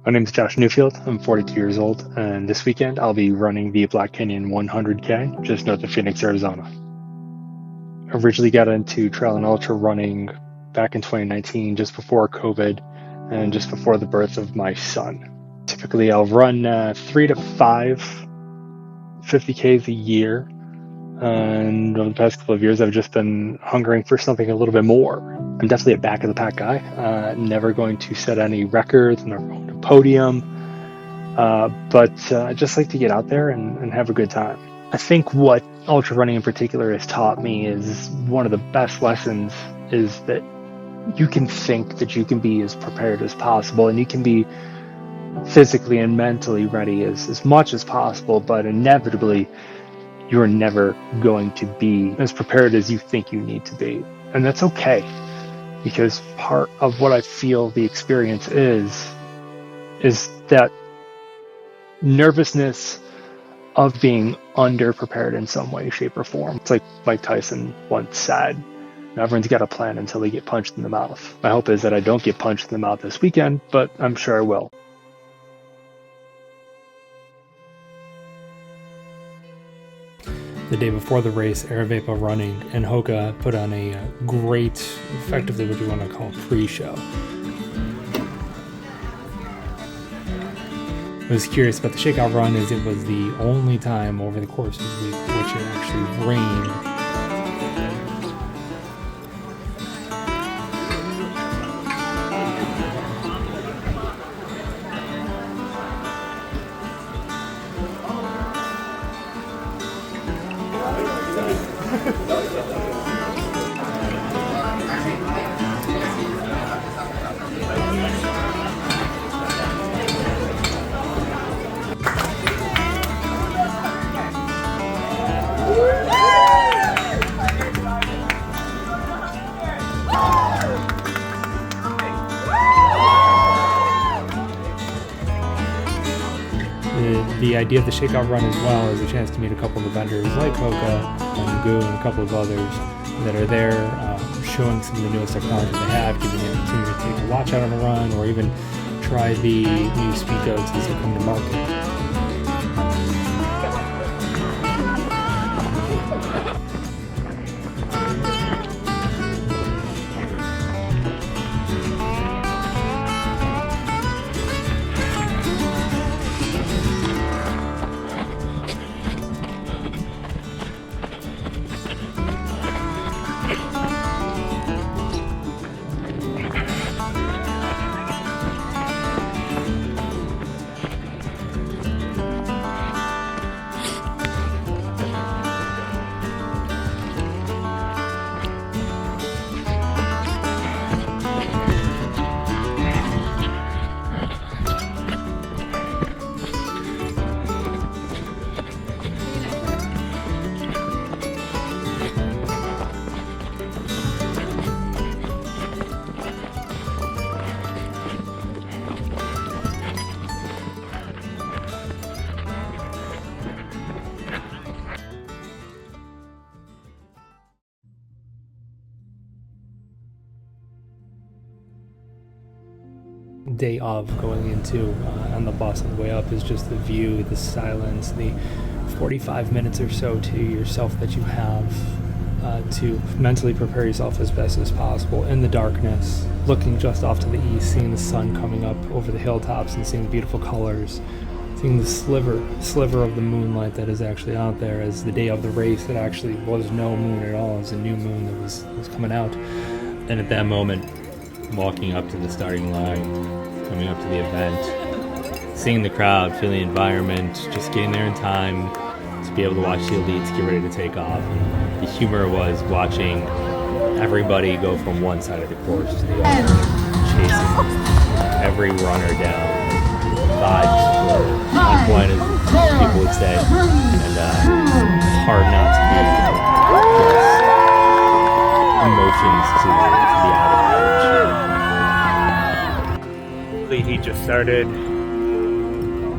My name is Josh Newfield. I'm 42 years old, and this weekend I'll be running the Black Canyon 100K just north of Phoenix, Arizona. I originally got into trail and ultra running back in 2019, just before COVID and just before the birth of my son. Typically, I'll run 3 to 5 50Ks a year, and over the past couple of years, I've just been hungering for something a little bit more. I'm definitely a back of the pack guy, never going to set any records, never going to podium, but I just like to get out there and have a good time. I think what ultra running in particular has taught me is one of the best lessons is that you can think that you can be as prepared as possible, and you can be physically and mentally ready as much as possible, but inevitably you're never going to be as prepared as you think you need to be. And that's okay, because part of what I feel the experience is that nervousness of being underprepared in some way, shape, or form. It's like Mike Tyson once said, everyone's got a plan until they get punched in the mouth. My hope is that I don't get punched in the mouth this weekend, but I'm sure I will. The day before the race, Aravapa Running and Hoka put on a great, effectively what you want to call pre-show. I was curious about the Shakeout Run as it was the only time over the course of the week which it actually rained. The idea of the Shakeout Run as well is a chance to meet a couple of the vendors like Hoka and Goo and a couple of others that are there showing some of the newest technology they have, giving you an opportunity to take a watch out on a run or even try the new speed goats as they come to market. Day of going into on the bus on the way up is just the view, the silence, the 45 minutes or so to yourself that you have to mentally prepare yourself as best as possible in the darkness, looking just off to the east, seeing the sun coming up over the hilltops and seeing the beautiful colors, seeing the sliver of the moonlight that is actually out there. As the day of the race, it actually was no moon at all. It was a new moon that was coming out. And at that moment, walking up to the starting line, coming up to the event, seeing the crowd, feeling the environment, just getting there in time to be able to watch the elites get ready to take off. The humor was watching everybody go from one side of the course to the other, chasing every runner down. Vibes were on point, as people would say, and hard not to be emotions to the outer edge. The heat just started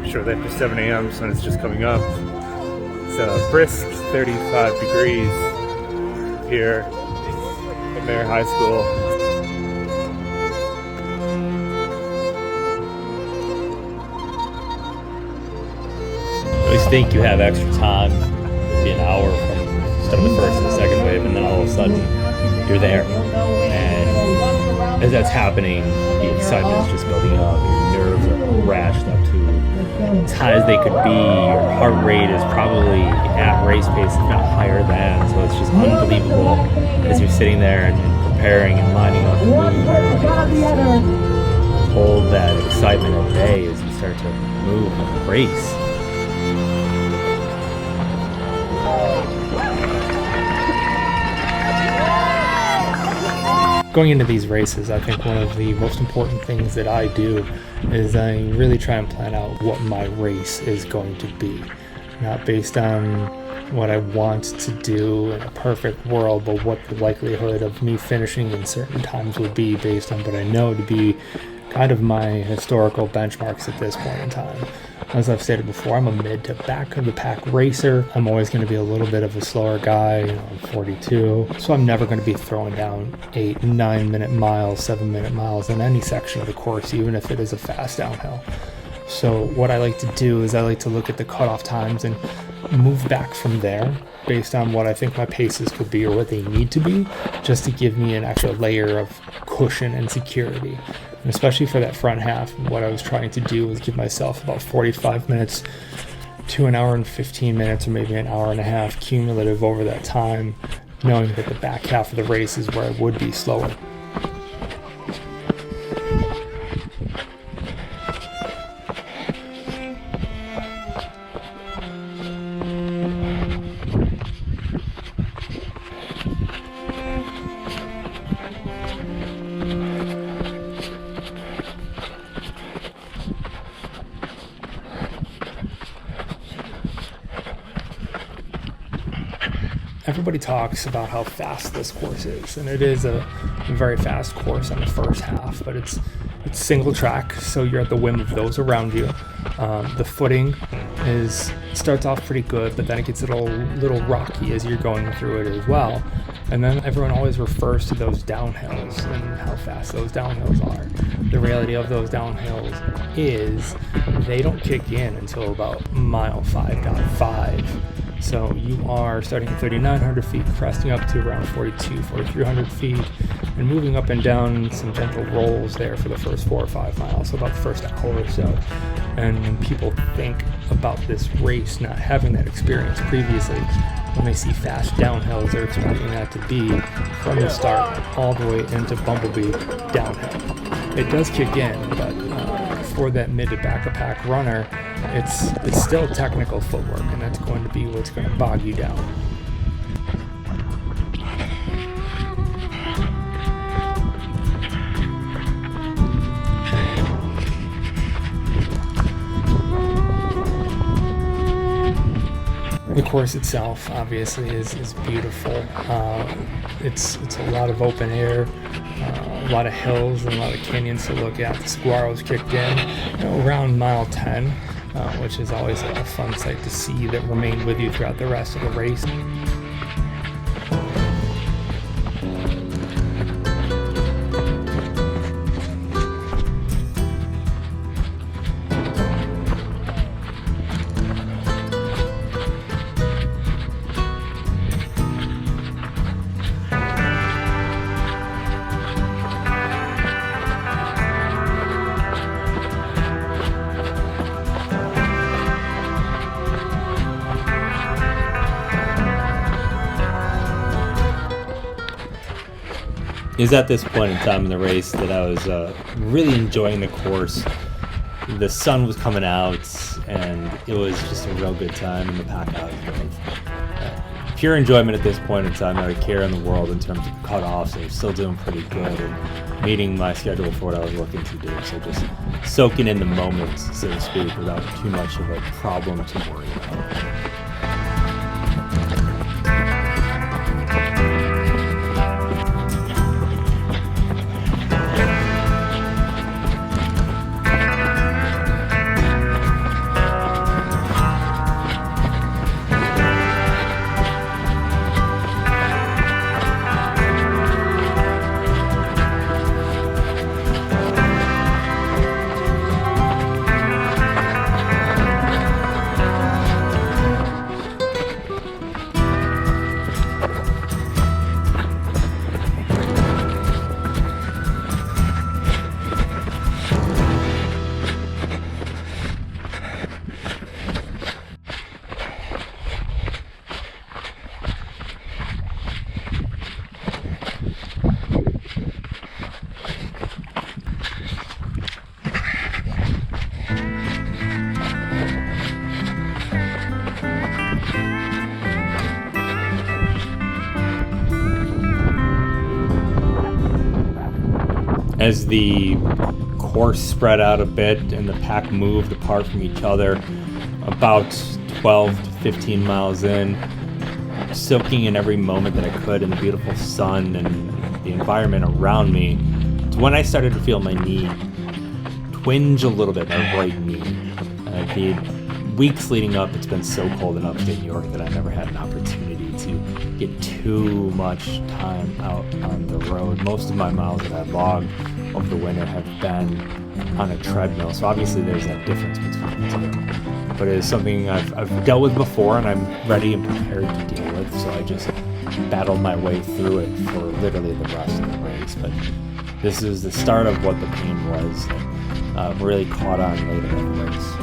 shortly after 7 a.m. Sun is just coming up. It's a brisk 35 degrees here at Mayer High School. think you have extra time, maybe an hour from instead of the first and the second wave, and then all of a sudden you're there. And as that's happening, the excitement is just building up. Your nerves are ratcheted up to as high as they could be. Your heart rate is probably at race pace, if not higher than. So it's just unbelievable as you're sitting there and preparing and lining up and moving everybody else to hold that excitement at bay as you start to move and race. Going into these races, I think one of the most important things that I do is I really try and plan out what my race is going to be. Not based on what I want to do in a perfect world, but what the likelihood of me finishing in certain times would be based on what I know to be kind of my historical benchmarks at this point in time. As I've stated before, I'm a mid to back of the pack racer. I'm always going to be a little bit of a slower guy. I'm 42, so I'm never going to be throwing down 8, 9 minute miles, 7 minute miles in any section of the course, even if it is a fast downhill. So what I like to do is I like to look at the cutoff times and move back from there based on what I think my paces could be or what they need to be, just to give me an extra layer of cushion and security. And especially for that front half, what I was trying to do was give myself about 45 minutes to an hour and 15 minutes, or maybe an hour and a half cumulative over that time, knowing that the back half of the race is where I would be slower. Everybody talks about how fast this course is, and it is a very fast course on the first half, but it's single track, so you're at the whim of those around you. The footing starts off pretty good, but then it gets a little rocky as you're going through it as well. And then everyone always refers to those downhills and how fast those downhills are. The reality of those downhills is they don't kick in until about mile 5.5. So you are starting at 3,900 feet, cresting up to around 4,300 feet, and moving up and down some gentle rolls there for the first 4 or 5 miles, so about the first hour or so. And when people think about this race not having that experience previously, when they see fast downhills, they're expecting that to be from the start all the way into Bumblebee downhill. It does kick in, but for that mid to back of pack runner, it's still technical footwork, and that's going to be what's going to bog you down. The course itself obviously is beautiful. It's a lot of open air, a lot of hills and a lot of canyons to look at. The saguaros kicked in around mile 10, which is always a fun sight to see that remained with you throughout the rest of the race. It was at this point in time in the race that I was really enjoying the course. The sun was coming out, and it was just a real good time in the pack out. Pure enjoyment at this point in time, not a care in the world in terms of cutoffs. I was still doing pretty good and meeting my schedule for what I was looking to do. So just soaking in the moment, so to speak, without too much of a problem to worry about. as the course spread out a bit and the pack moved apart from each other, about 12 to 15 miles in, soaking in every moment that I could in the beautiful sun and the environment around me, it's when I started to feel my knee twinge a little bit, my right knee. The weeks leading up, it's been so cold in upstate New York that I never had an opportunity to get too much time out on the road. Most of my miles that I've logged over the winter have been on a treadmill, so obviously there's that difference between the two. But it is something I've dealt with before, and I'm ready and prepared to deal with, so I just battled my way through it for literally the rest of the race. But this is the start of what the pain was that really caught on later in the race.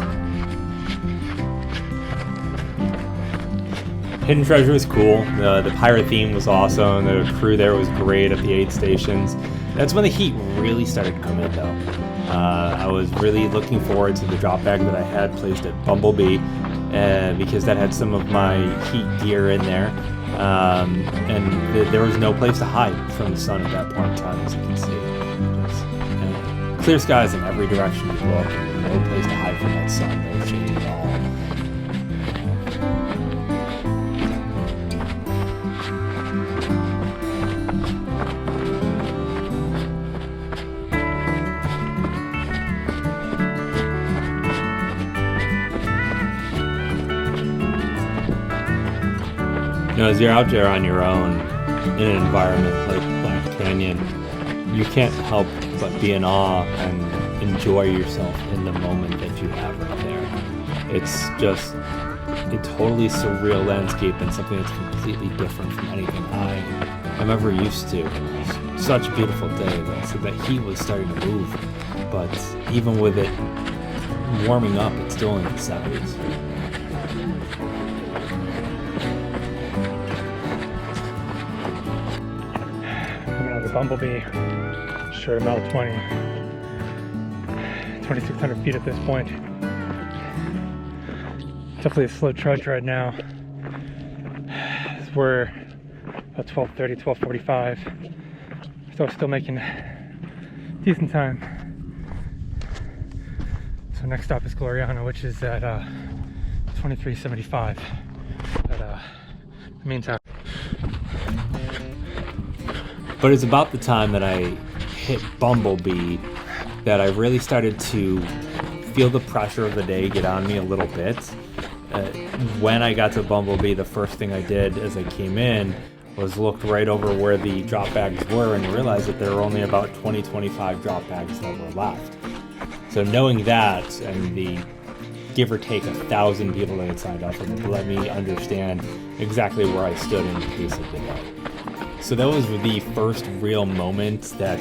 Hidden Treasure was cool. The pirate theme was awesome. The crew there was great at the aid stations. That's when the heat really started to come in, though. I was really looking forward to the drop bag that I had placed at Bumblebee, because that had some of my heat gear in there. And there was no place to hide from the sun at that point in time, as you can see. And clear skies in every direction you look, and no place to hide from that sun, no shade at all. You know, as you're out there on your own in an environment like Black Canyon, you can't help but be in awe and enjoy yourself in the moment that you have right there. It's just a totally surreal landscape and something that's completely different from anything I am ever used to. It was such a beautiful day, though, so that heat was starting to move, but even with it warming up, it's still in the 70s. Bumblebee, short mile 20, 2,600 feet at this point. Definitely a slow trudge right now. We're about 12:30, 12:45, so still making decent time. So next stop is Gloriana, which is at 2375. But meantime. But it's about the time that I hit Bumblebee that I really started to feel the pressure of the day get on me a little bit. When I got to Bumblebee, the first thing I did as I came in was looked right over where the drop bags were and realized that there were only about 20-25 drop bags that were left. So knowing that, and the give or take 1,000 people that had signed up, and let me understand exactly where I stood in the pace of the day. So that was the first real moment that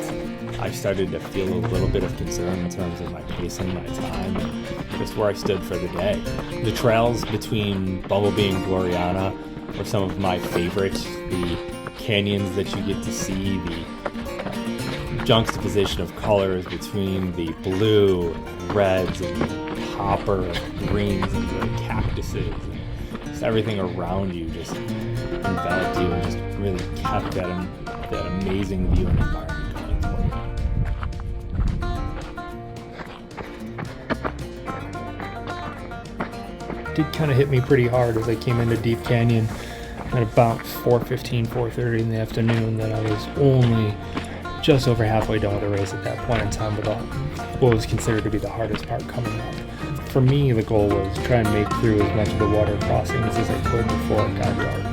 I started to feel a little bit of concern in terms of my pacing, my time, and just where I stood for the day. The trails between Bumblebee and Gloriana were some of my favorites. The canyons that you get to see, the juxtaposition of colors between the blue and reds and the copper and greens and the cactuses, and just everything around you just enveloped you and just really kept that amazing view and environment going for you. It did kind of hit me pretty hard as I came into Deep Canyon at about 4:15, 4:30 in the afternoon, that I was only just over halfway done the race at that point in time, with what was considered to be the hardest part coming up. For me, the goal was to try and make through as much of the water crossings as I could before it got dark.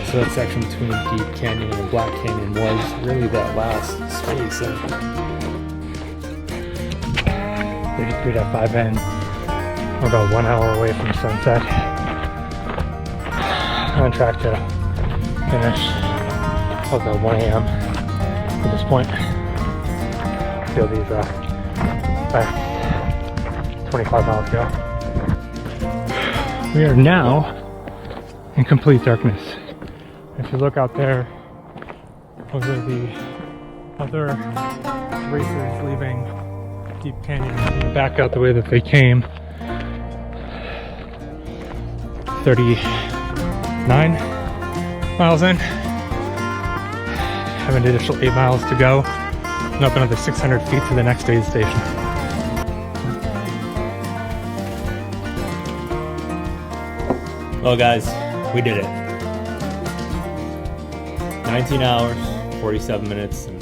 So that section between Deep Canyon and Black Canyon was really that last space. And 33.5 in. We're about 1 hour away from sunset. On track to finish about 1 a.m. at this point. Feel these last 25 miles ago. We are now in complete darkness. If you look out there, those are the other racers leaving Deep Canyon. Back out the way that they came. 39 miles in. Have an additional 8 miles to go. walking up another 600 feet to the next aid station. Well, guys, we did it. 19 hours, 47 minutes, and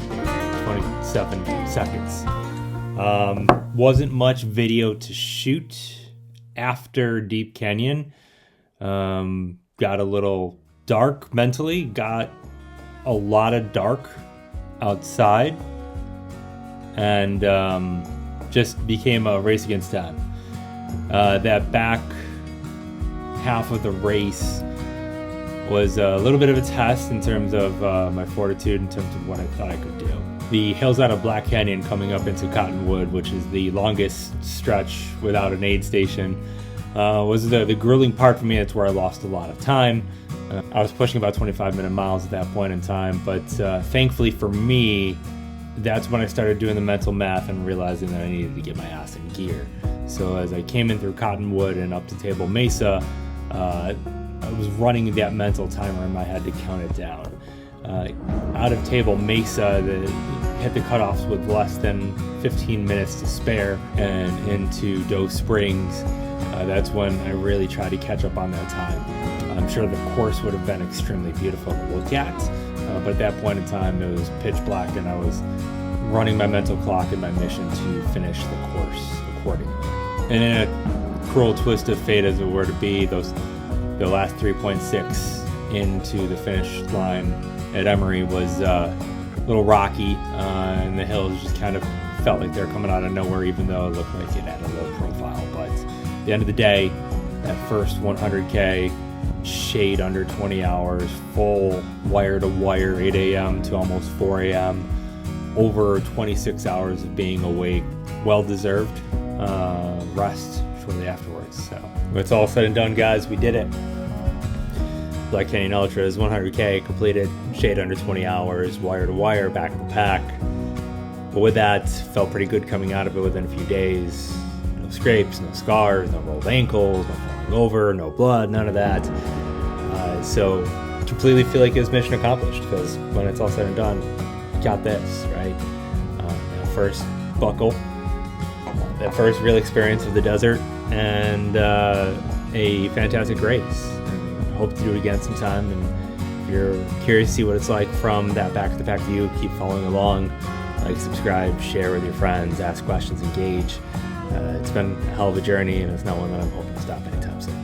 27 seconds. Wasn't much video to shoot after Deep Canyon. Got a little dark mentally, got a lot of dark outside, and just became a race against time. That back half of the race was a little bit of a test in terms of my fortitude, in terms of what I thought I could do. The hills out of Black Canyon coming up into Cottonwood, which is the longest stretch without an aid station, was the grueling part for me. It's where I lost a lot of time. I was pushing about 25-minute miles at that point in time, but thankfully for me, that's when I started doing the mental math and realizing that I needed to get my ass in gear. So as I came in through Cottonwood and up to Table Mesa, I was running that mental timer in my head to count it down. Out of Table Mesa, hit the cutoffs with less than 15 minutes to spare, and into Doe Springs, that's when I really tried to catch up on that time. I'm sure the course would have been extremely beautiful to look at, but at that point in time it was pitch black and I was running my mental clock and my mission to finish the course accordingly. And in a cruel twist of fate as it were to be, the last 3.6 into the finish line at Emory was a little rocky, and the hills just kind of felt like they were coming out of nowhere, even though it looked like it had a low profile. But at the end of the day, that first 100K, shade under 20 hours, full wire to wire, 8 a.m. to almost 4 a.m., over 26 hours of being awake, well-deserved rest shortly afterwards. So when it's all said and done, guys, we did it. Black Canyon Ultras 100K completed, shade under 20 hours, wire to wire, back of the pack. But with that, felt pretty good coming out of it within a few days. No scrapes, no scars, no rolled ankles, no falling over, no blood, none of that. So completely feel like it was mission accomplished, because when it's all said and done, got this, right? That first buckle, that first real experience of the desert, and a fantastic race. And hope to do it again sometime. And if you're curious to see what it's like from that back-to-back view, keep following along. Like, subscribe, share with your friends, ask questions, engage. It's been a hell of a journey, and it's not one that I'm hoping to stop anytime soon.